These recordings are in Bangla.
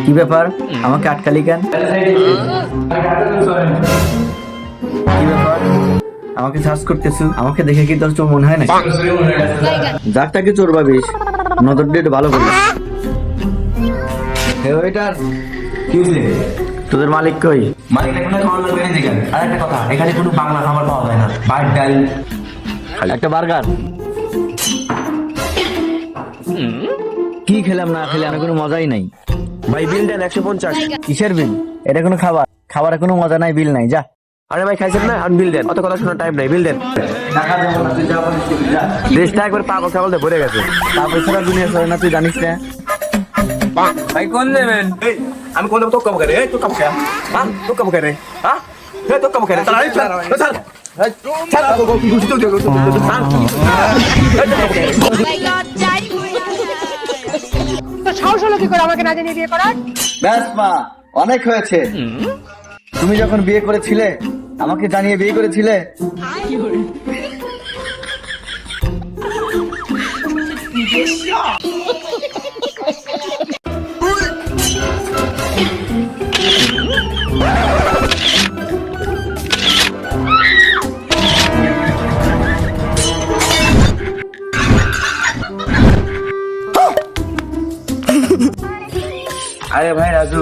কি ব্যাপার আমাকে আটকালি কেন? কি ব্যাপার আমাকে সার্চ করতেছ? আমাকে দেখে কি তোর চোখ মনে হয় না? যারটাকে চোর ভাবিস নজর দিয়ে একটু ভালো করিস। হে ওয়েটার, তোদের মালিক কই? মালিক এখানে খাবার লাগবে না দেখেন। আর একটা কথা, এখানে কোনো বাংলা খাবার পাওয়া যায় না, ভাত ডাল একটা বার্গার। কি খেলাম না খেলে আমার কোনো মজাই নাই। ভাই বিল দেন 150। কিসের বিল? এটা কোনো খাবার? খাবারে কোনো মজা নাই, বিল নাই, যা। আরে ভাই খাইছেন না, আর বিল দেন। অত কথা শোনার টাইম নাই, বিল দেন। টাকা দেবো না, তুই যা বলিস করবি, যা। দেশটা একবার পাগল ছাগল দিয়ে ভরে গেছে। তারপর ছাড়া দুনিয়া চলে না, তুই জানিস না। ভাই কোন দেবেন? এই আমি কোন দেব? তোক কাম করে। এই তোক কাম করে। হ্যাঁ তোক কাম করে। হ্যাঁ এই তোক কাম করে। স্যার এই স্যার স্যার স্যার তো কি খুশি তো স্যার কি তো সাহস হলো কি করে আমাকে না জানিয়ে বিয়ে করার? ব্যাস মা, অনেক হয়েছে। তুমি যখন বিয়ে করেছিলে আমাকে জানিয়ে বিয়ে করেছিলে। আরে ভাই রাজু,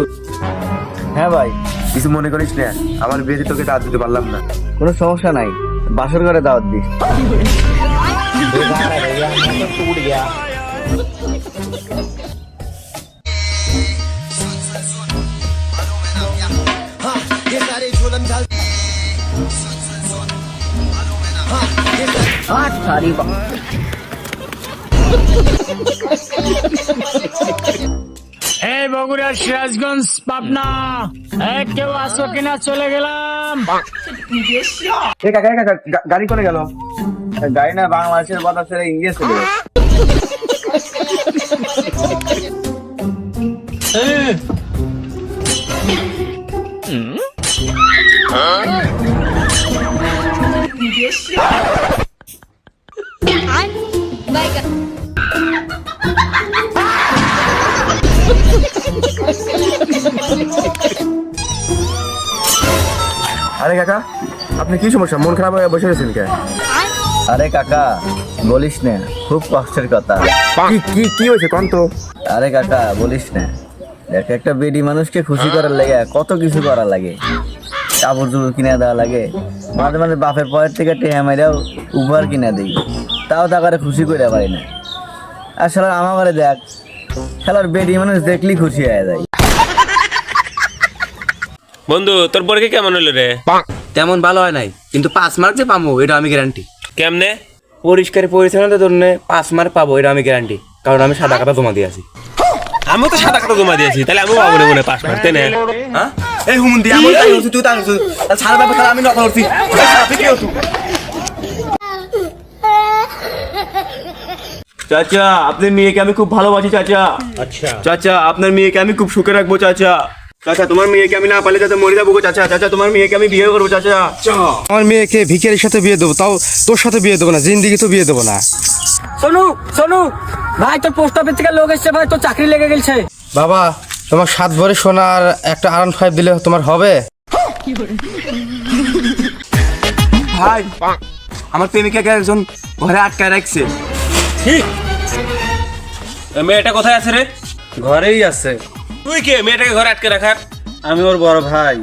হ্যাঁ ভাই, কিছু মনে করিস না, আমার বিয়েতে তোকে দাওয়াত দিতে পারলাম না। কোনো সমস্যা নাই, বাসর ঘরে দাওয়াত দিস। এই বগুড়া, সিরাজগঞ্জ, পাবনা, কেউ আসো কিনা? চলে গেলাম। এ কাকা কাকা গাড়ি করে গেল। গাড়ি না, বাংলাদেশের কথা ছেড়ে ইন্ডিয়া চলে গেছে। আরে কাকা, আপনি কি সমস্যা? মন খারাপ হয়ে বসে রয়েছেন কে? আরে কাকা বলিস না, খুব কষ্টের কথা। কি কি কি হয়েছে কোন তো? আরে কাকা বলিস না, দেখ একটা বেডি মানুষকে খুশি করার লাগে কত কিছু করা লাগে। কাপড় চোপড় কিনে দেওয়া লাগে, মাঝে মাঝে বাপের পয়ের থেকে টেহা মেরেও উপহার কিনে দিই, তাও তাকে খুশি করে পারি না। আর শালার আমার ঘরে দেখ, শালার বেডি মানুষ দেখলেই খুশি হয়ে যায়। বন্ধু, তোর পরীক্ষা কেমন হলো রে? তেমন ভালো হয় নাই, কিন্তু 5 মার্ক যে পাবো এটা আমি গ্যারান্টি। কেমনে? পরিষ্কার পরিচ্ছন্নতার জন্য 5 মার্ক পাবো এটা আমি গ্যারান্টি, কারণ আমি সাদা কাটা জমা দিয়েছি। আমিও তো সাদা কাটা জমা দিয়েছি, তাহলে আমিও পাবো মনে পাস করতে না। হ্যাঁ এই হুমুন দিয়া আমি তাই হচ্ছে, তুই তাই হচ্ছে, সারা ব্যাপার খারাপ আমি নকল করছি। তুই কি হতো? চাচা, আপনার মেয়েকে আমি খুব ভালোবাসি চাচা। আচ্ছা চাচা, আপনার মেয়েকে আমি খুব সুখে রাখবো চাচা। চাচা তোমার মেয়েকে আমি না পালে চাচা মরে যাবো গো চাচা। চাচা তোমার মেয়েকে আমি বিয়ে করবো চাচা। আমার মেয়েকে ভিখারির সাথে বিয়ে দেবো, তাও তোর সাথে বিয়ে দেবো না, জিন্দিগি তো বিয়ে দেবো না। সোনু, সোনু ভাই, তোর পোস্ট অফিস থেকে লোক এসছে ভাই, তোর চাকরি লেগে গেছে। বাবা, তোমার 7 ভরি সোনা আর একটা R15 দিলে তোমার হবে? ভাই আমার প্রেমিকাকে একজন ঘরে আটকায় রাখছে। মেয়েটা কোথায় আছে রে? ঘরেই আছে। তুই কে মেয়েটাকে ঘরে আটকে রাখার? আমি ওর বড় ভাই।